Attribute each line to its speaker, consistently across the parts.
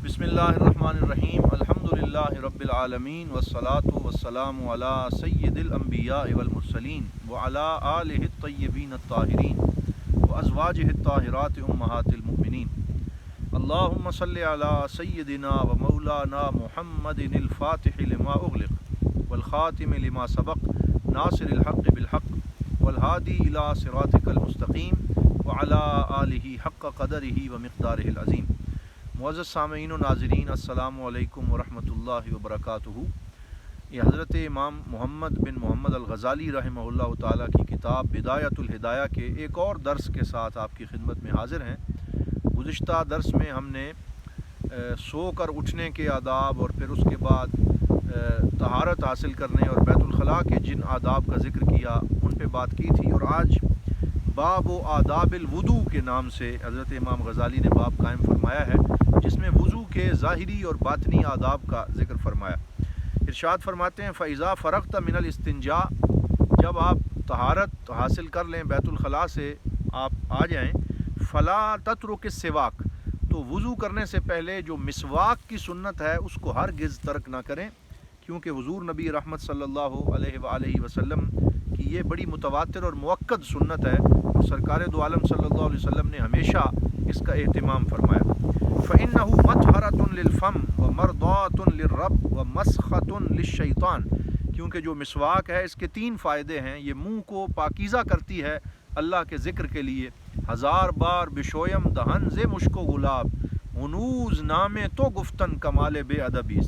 Speaker 1: بسم اللہ الرحمن الرحیم الحمدللہ رب العالمین والصلاة والسلام علی سید الانبیاء والمرسلین وعلی آلہ الطیبین الطاہرین وازواجہ الطاہرات امہات المؤمنین اللہم صلی علی سیدنا و مولانا محمد الفاتح لما اغلق والخاتم لما سبق ناصر الحق بالحق والہادی الی صراطک المستقیم وعلی آلہ حق قدرہ ومقدارہ العظیم۔ معزز سامعین و ناظرین، السلام علیکم ورحمۃ اللہ وبرکاتہ۔ یہ حضرت امام محمد بن محمد الغزالی رحمہ اللہ تعالیٰ کی کتاب بدایۃ الہدایہ کے ایک اور درس کے ساتھ آپ کی خدمت میں حاضر ہیں۔ گزشتہ درس میں ہم نے سو کر اٹھنے کے آداب اور پھر اس کے بعد طہارت حاصل کرنے اور بیت الخلاء کے جن آداب کا ذکر کیا ان پہ بات کی تھی، اور آج باب و آداب الوضو کے نام سے حضرت امام غزالی نے باب قائم فرمایا ہے، جس میں وضو کے ظاہری اور باطنی آداب کا ذکر فرمایا۔ ارشاد فرماتے ہیں فَإِذَا فَرَغْتَ مِنَ الْإِسْتِنْجَاء، جب آپ طہارت حاصل کر لیں، بیت الخلاء سے آپ آ جائیں، فَلَا تَتْرُكِ السِّوَاكَ، تو وضو کرنے سے پہلے جو مسواک کی سنت ہے اس کو ہرگز ترک نہ کریں، کیونکہ حضور نبی رحمت صلی اللہ علیہ وآلہ وسلم کی یہ بڑی متواتر اور مؤکد سنت ہے، اور سرکار دو عالم صلی اللہ علیہ وسلم نے ہمیشہ اس کا اہتمام فرمایا۔ فَإِنَّهُ مَطْهَرَةٌ لِلْفَمِّ وَمَرْضَاةٌ لِلرَّبِّ وَمَسْخَةٌ لِلشَّيْطَانِ، کیونکہ جو مسواک ہے اس کے تین فائدے ہیں۔ یہ منہ کو پاکیزہ کرتی ہے اللہ کے ذکر کے لیے، ہزار بار بشویم دہن ز مشک و گلاب، ہنوز نامے تو گفتن کمال بے ادبی،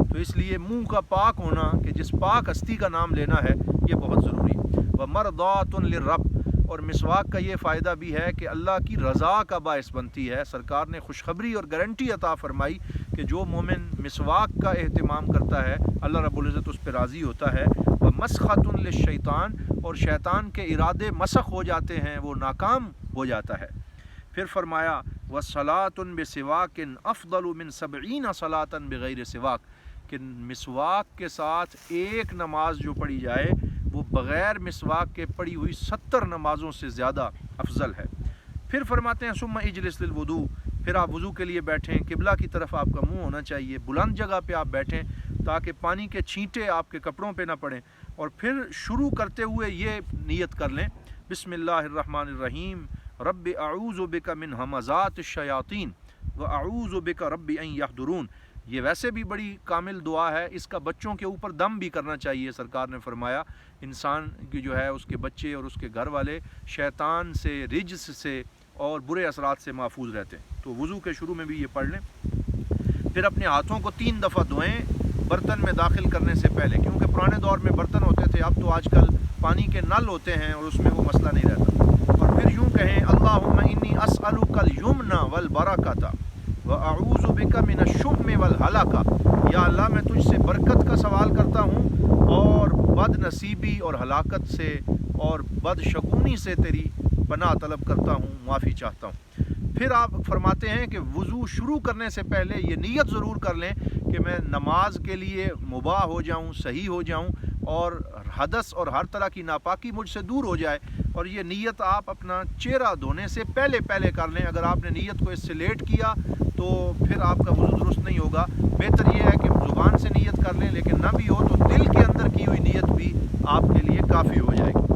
Speaker 1: تو اس لیے منہ کا پاک ہونا کہ جس پاک ہستی کا نام لینا ہے یہ بہت ضروری ہے۔ وَمَرْضَاةٌ لِلرَّبِّ، اور مسواک کا یہ فائدہ بھی ہے کہ اللہ کی رضا کا باعث بنتی ہے۔ سرکار نے خوشخبری اور گارنٹی عطا فرمائی کہ جو مومن مسواک کا اہتمام کرتا ہے اللہ رب العزت اس پہ راضی ہوتا ہے۔ وَمَسْخَةٌ لِلشَّيْطَانِ، اور شیطان کے ارادے مسخ ہو جاتے ہیں، وہ ناکام ہو جاتا ہے۔ پھر فرمایا وَصَلَاةٌ بِسِوَاكٍ أَفْضَلُ مِنْ 70 صَلَاةً بِغَيْرِ سِوَاك، کہ مسواک کے ساتھ ایک نماز جو پڑھی جائے وہ بغیر مسواک کے پڑھی ہوئی 70 نمازوں سے زیادہ افضل ہے۔ پھر فرماتے ہیں ثم اجلس للوضوء، پھر آپ وضو کے لیے بیٹھیں، قبلہ کی طرف آپ کا منہ ہونا چاہیے، بلند جگہ پہ آپ بیٹھیں تاکہ پانی کے چھینٹے آپ کے کپڑوں پہ نہ پڑیں، اور پھر شروع کرتے ہوئے یہ نیت کر لیں بسم اللہ الرحمن الرحیم رب اعوذ بک من ہمزات الشیاطین واعوذ بک رب ان یحضرون۔ یہ ویسے بھی بڑی کامل دعا ہے، اس کا بچوں کے اوپر دم بھی کرنا چاہیے۔ سرکار نے فرمایا انسان کی جو ہے اس کے بچے اور اس کے گھر والے شیطان سے، رجس سے اور برے اثرات سے محفوظ رہتے ہیں۔ تو وضو کے شروع میں بھی یہ پڑھ لیں۔ پھر اپنے ہاتھوں کو 3 دفعہ دھوئیں برتن میں داخل کرنے سے پہلے، کیونکہ پرانے دور میں برتن ہوتے تھے، اب تو آج کل پانی کے نل ہوتے ہیں اور اس میں وہ مسئلہ نہیں رہتا۔ اور پھر یوں کہیں اللہم انی اسألک الیمن والبرکۃ وَأَعُوذُ بِكَ مِنَ الشُّحْمِ وَالْحَلَقَةِ، یا اللہ میں تجھ سے برکت کا سوال کرتا ہوں اور بد نصیبی اور ہلاکت سے اور بد شگونی سے تیری پناہ طلب کرتا ہوں، معافی چاہتا ہوں۔ پھر آپ فرماتے ہیں کہ وضو شروع کرنے سے پہلے یہ نیت ضرور کر لیں کہ میں نماز کے لیے مباح ہو جاؤں، صحیح ہو جاؤں، اور حدث اور ہر طرح کی ناپاکی مجھ سے دور ہو جائے۔ اور یہ نیت آپ اپنا چہرہ دھونے سے پہلے کر لیں۔ اگر آپ نے نیت کو اس سے لیٹ کیا تو پھر آپ کا وضو درست نہیں ہوگا۔ بہتر یہ ہے کہ زبان سے نیت کر لیں، لیکن نہ بھی ہو تو دل کے اندر کی ہوئی نیت بھی آپ کے لیے کافی ہو جائے گی۔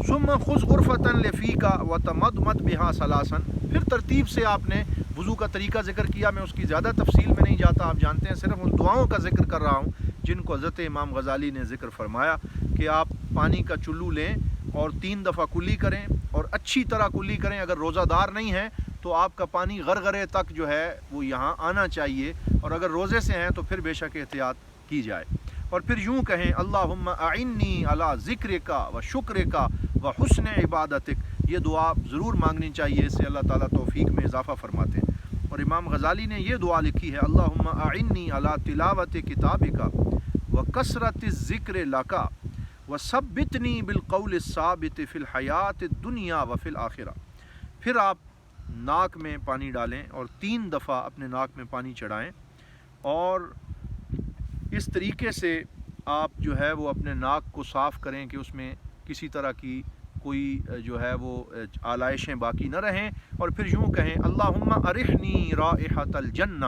Speaker 1: ثم خذ غرفة لفیک وتمضمض بها ثلاثا، پھر ترتیب سے آپ نے وضو کا طریقہ ذکر کیا۔ میں اس کی زیادہ تفصیل میں نہیں جاتا، آپ جانتے ہیں، صرف ان دعاؤں کا ذکر کر رہا ہوں جن کو حضرت امام غزالی نے ذکر فرمایا کہ آپ پانی کا چلو لیں اور 3 دفعہ کلی کریں، اور اچھی طرح کلی کریں۔ اگر روزہ دار نہیں ہیں تو آپ کا پانی غرغرے تک جو ہے وہ یہاں آنا چاہیے، اور اگر روزے سے ہیں تو پھر بے شک احتیاط کی جائے۔ اور پھر یوں کہیں اللہم اعنی علی ذکرک و شکرک و حسن عبادتک، یہ دعا ضرور مانگنی چاہیے، اس سے اللہ تعالیٰ توفیق میں اضافہ فرماتے ہیں۔ اور امام غزالی نے یہ دعا لکھی ہے اللہم اعنی علی تلاوت کتابک و کثرت الذکر لک و ثبتنی بالقول الثابت فی الحیات الدنیا و فی الآخرہ۔ پھر آپ ناک میں پانی ڈالیں اور 3 دفعہ اپنے ناک میں پانی چڑھائیں، اور اس طریقے سے آپ جو ہے وہ اپنے ناک کو صاف کریں کہ اس میں کسی طرح کی کوئی جو ہے وہ آلائشیں باقی نہ رہیں۔ اور پھر یوں کہیں اللہم ارحنی رائحۃ الجنہ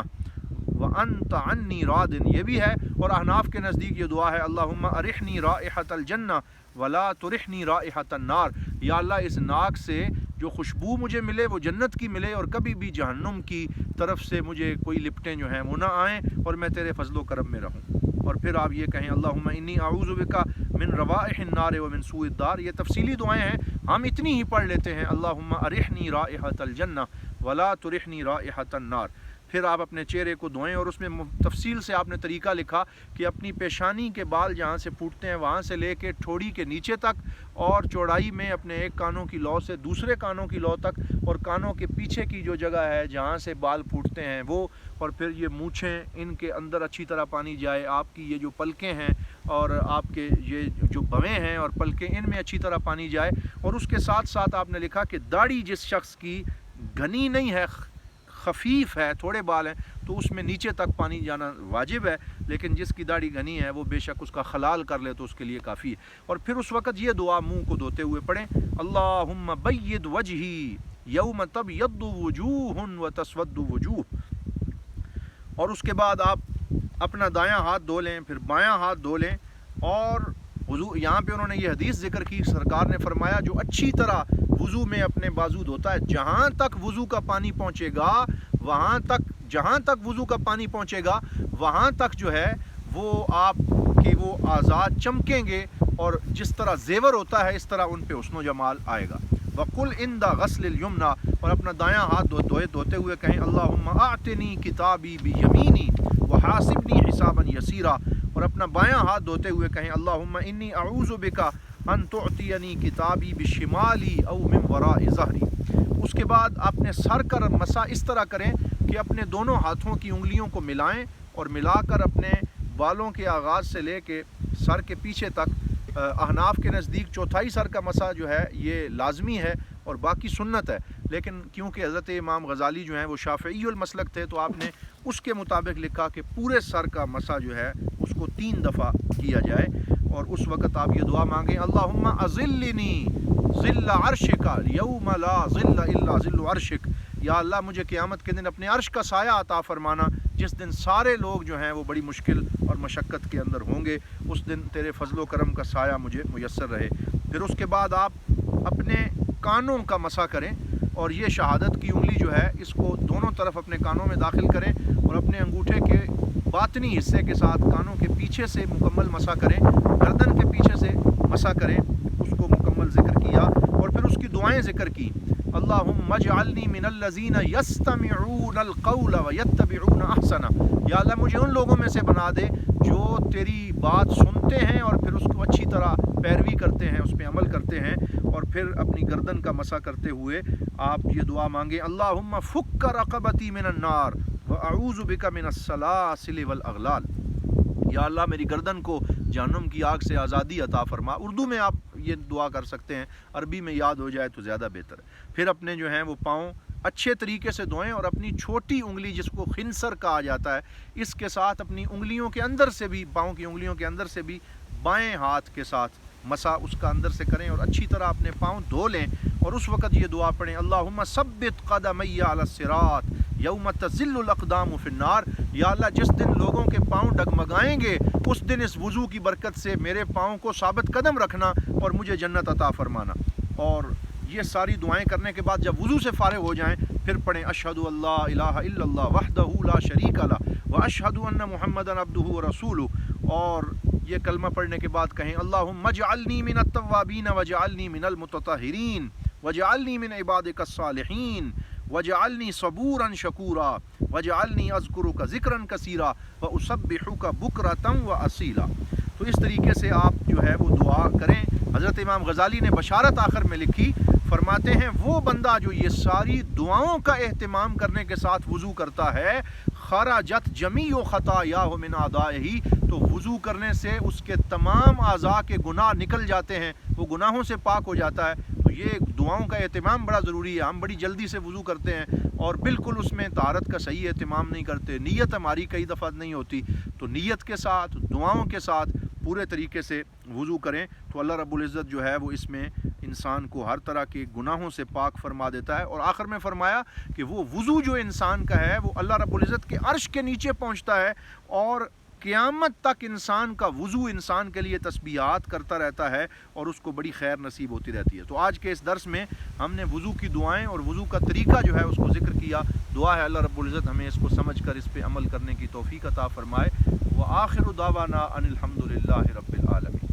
Speaker 1: وأنت عني راض، یہ بھی ہے۔ اور احناف کے نزدیک یہ دعا ہے اللہم ارحنی رائحۃ الجنہ ولا ترحنی رائحۃ النار، یا اللہ اس ناک سے جو خوشبو مجھے ملے وہ جنت کی ملے، اور کبھی بھی جہنم کی طرف سے مجھے کوئی لپٹیں جو ہیں وہ نہ آئیں، اور میں تیرے فضل و کرم میں رہوں۔ اور پھر آپ یہ کہیں اللہم انی اعوذ بک من روائح النار ومن سوء الدار، یہ تفصیلی دعائیں ہیں، ہم اتنی ہی پڑھ لیتے ہیں اللہم ارحنی رائحۃ الجنہ ولا ترحنی رائحۃ النار۔ پھر آپ اپنے چہرے کو دھوئیں، اور اس میں تفصیل سے آپ نے طریقہ لکھا کہ اپنی پیشانی کے بال جہاں سے پھوٹتے ہیں وہاں سے لے کے ٹھوڑی کے نیچے تک، اور چوڑائی میں اپنے ایک کانوں کی لو سے دوسرے کانوں کی لو تک، اور کانوں کے پیچھے کی جو جگہ ہے جہاں سے بال پھوٹتے ہیں وہ، اور پھر یہ مونچھیں ان کے اندر اچھی طرح پانی جائے، آپ کی یہ جو پلکیں ہیں اور آپ کے یہ جو بویں ہیں اور پلکیں ان میں اچھی طرح پانی جائے۔ اور اس کے ساتھ ساتھ آپ نے لکھا کہ داڑھی جس شخص کی گھنی نہیں ہے، خفیف ہے، تھوڑے بال ہیں، تو اس میں نیچے تک پانی جانا واجب ہے، لیکن جس کی داڑھی گھنی ہے وہ بے شک اس کا خلال کر لے تو اس کے لیے کافی ہے۔ اور پھر اس وقت یہ دعا منہ کو دھوتے ہوئے پڑھیں اللہم بید وجہی یوم تبیض وجوہ وتسود وجوہ۔ اور اس کے بعد آپ اپنا دایاں ہاتھ دھو لیں، پھر بایاں ہاتھ دھو لیں، اور وضو، یہاں پہ انہوں نے یہ حدیث ذکر کی، سرکار نے فرمایا جو اچھی طرح وضو میں اپنے بازو دھوتا ہے، جہاں تک وضو کا پانی پہنچے گا وہاں تک، جہاں تک وضو کا پانی پہنچے گا وہاں تک جو ہے وہ آپ کے وہ اعضاء چمکیں گے، اور جس طرح زیور ہوتا ہے اس طرح ان پہ حسن و جمال آئے گا۔ وقل عند غسل الیمنا، اور اپنا دایاں ہاتھ دھوتے ہوئے کہیں اللہم اعطنی کتابی بیمینی وحاسبنی حسابا یسیرا، اور اپنا بایاں ہاتھ دھوتے ہوئے کہیں اللہم انی اعوذ بک ان تعطینی کتابی بشمالی او من وراء ظہری۔ اس کے بعد اپنے سر کا مسح اس طرح کریں کہ اپنے دونوں ہاتھوں کی انگلیوں کو ملائیں، اور ملا کر اپنے بالوں کے آغاز سے لے کے سر کے پیچھے تک، احناف کے نزدیک چوتھائی سر کا مسح جو ہے یہ لازمی ہے اور باقی سنت ہے، لیکن کیونکہ حضرت امام غزالی جو ہیں وہ شافعی المسلک تھے تو آپ نے اس کے مطابق لکھا کہ پورے سر کا مسح جو ہے اس کو 3 دفعہ کیا جائے، اور اس وقت آپ یہ دعا مانگیں اللہم اظلنی ظل عرشک یوم لا ظل الا ظل عرشک، یا اللہ مجھے قیامت کے دن اپنے عرش کا سایہ عطا فرمانا، جس دن سارے لوگ جو ہیں وہ بڑی مشکل اور مشقت کے اندر ہوں گے، اس دن تیرے فضل و کرم کا سایہ مجھے میسر رہے۔ پھر اس کے بعد آپ اپنے کانوں کا مسح کریں، اور یہ شہادت کی انگلی جو ہے اس کو دونوں طرف اپنے کانوں میں داخل کریں، اور اپنے انگوٹھے کے باطنی حصے کے ساتھ کانوں کے پیچھے سے مکمل مسح کریں، گردن کے پیچھے سے مسح کریں، اس کو مکمل ذکر کیا، اور پھر اس کی دعائیں ذکر کی اللہم اجعلنی من الذین یستمعون القول ویتبعون احسنہ، یا اللہ مجھے ان لوگوں میں سے بنا دے جو تیری بات سنتے ہیں اور پھر اس کو اچھی طرح پیروی کرتے ہیں، اس پہ عمل کرتے ہیں۔ اور پھر اپنی گردن کا مسح کرتے ہوئے آپ یہ دعا مانگیں اللہم فک رقبتی من النار واعوذ بک من السلاسل والاغلال، یا اللہ میری گردن کو جہنم کی آگ سے آزادی عطا فرما۔ اردو میں آپ یہ دعا کر سکتے ہیں، عربی میں یاد ہو جائے تو زیادہ بہتر ہے۔ پھر اپنے جو ہیں وہ پاؤں اچھے طریقے سے دھوئیں، اور اپنی چھوٹی انگلی جس کو خنصر کہا جاتا ہے اس کے ساتھ اپنی انگلیوں کے اندر سے بھی، پاؤں کی انگلیوں کے اندر سے بھی بائیں ہاتھ کے ساتھ مسح اس کا اندر سے کریں، اور اچھی طرح اپنے پاؤں دھو لیں، اور اس وقت یہ دعا پڑھیں اللہم ثبت قدمی علی الصراط یوم تزل الاقدام فی النار، یا اللہ جس دن لوگوں کے پاؤں ڈگمگائیں گے اس دن اس وضو کی برکت سے میرے پاؤں کو ثابت قدم رکھنا اور مجھے جنت عطا فرمانا۔ اور یہ ساری دعائیں کرنے کے بعد جب وضو سے فارغ ہو جائیں پھر پڑھیں اشہد ان لا الہ الا اللہ وحدہ لا شریک لہ واشہد ان محمدا عبدہ ورسولہ، اور یہ کلمہ پڑھنے کے بعد کہیں اللہم اجعلنی من التوابین واجعلنی من المتطہرین واجعلنی من عبادک الصالحین واجعلنی صبورا شکورا واجعلنی اذکرک ذکرا کثیرا واسبحک بکرۃ واصیلا۔ تو اس طریقے سے آپ جو ہے وہ دعا کریں۔ حضرت امام غزالی نے بشارت آخر میں لکھی، فرماتے ہیں وہ بندہ جو یہ ساری دعاؤں کا اہتمام کرنے کے ساتھ وضو کرتا ہے خرجت جمیع خطایاہ من اعضائہ، تو وضو کرنے سے اس کے تمام اعضاء کے گناہ نکل جاتے ہیں، وہ گناہوں سے پاک ہو جاتا ہے۔ تو یہ دعاؤں کا اہتمام بڑا ضروری ہے۔ ہم بڑی جلدی سے وضو کرتے ہیں اور بالکل اس میں طہارت کا صحیح اہتمام نہیں کرتے، نیت ہماری کئی دفعہ نہیں ہوتی، تو نیت کے ساتھ دعاؤں کے ساتھ پورے طریقے سے وضو کریں تو اللہ رب العزت جو ہے وہ اس میں انسان کو ہر طرح کے گناہوں سے پاک فرما دیتا ہے۔ اور آخر میں فرمایا کہ وہ وضو جو انسان کا ہے وہ اللہ رب العزت کے عرش کے نیچے پہنچتا ہے، اور قیامت تک انسان کا وضو انسان کے لیے تسبیحات کرتا رہتا ہے اور اس کو بڑی خیر نصیب ہوتی رہتی ہے۔ تو آج کے اس درس میں ہم نے وضو کی دعائیں اور وضو کا طریقہ جو ہے اس کو ذکر کیا۔ دعا ہے اللہ رب العزت ہمیں اس کو سمجھ کر اس پہ عمل کرنے کی توفیق عطا فرمائے۔ وآخر دعوانا ان الحمد للہ رب العالمین۔